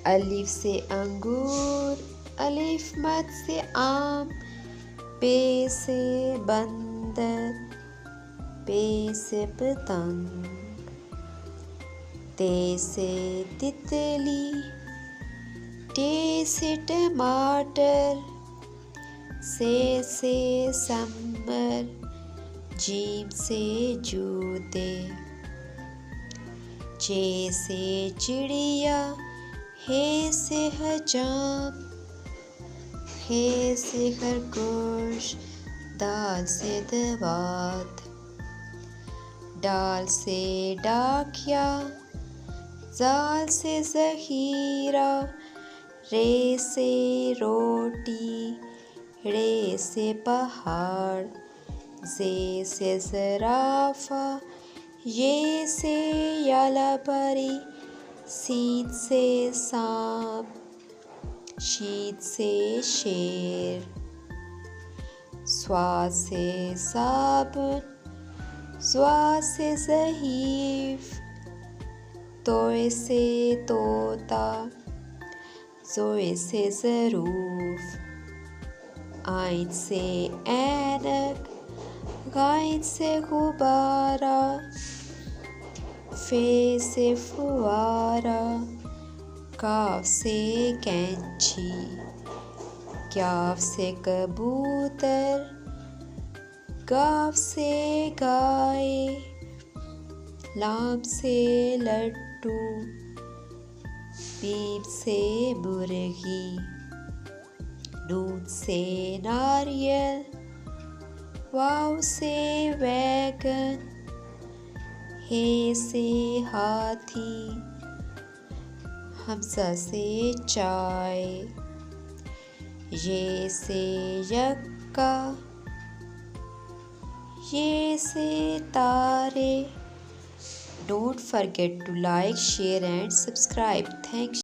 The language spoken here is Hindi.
अलिफ से अंगूर, अलिफ मद से आम, पे से बंदर, पे से पतंग, ते से तितली, टे से टमाटर, से समर, जीम से जूते, चे से चिड़िया, हे से हजाम, हे से खरगोश, दाल से दवात, डाल से डाकिया, जाल से ज़हीरा, रे से रोटी, रे से पहाड़, जे से ज़राफ़ा, ये से यालापरी, सीन से सांप, शीन से शेर, स्वाद से साबुन, स्वाद से ज़हीफ़, तोए से तोता, ज़ोए से ज़रूफ़, आइन से ऐनक, गाइन से गुब्बारा, फे से फुआरा, काफ से कैंची, क्याफ से कबूतर, गाफ से गाय, लाम से लट्टू, बीम से मुर्गी, नून से नारियल, वाव से वैगन, हे से हाथी, हमज़ा से चाय, ये से यक्का, ये से तारे. Don't forget to like, share and subscribe. Thanks.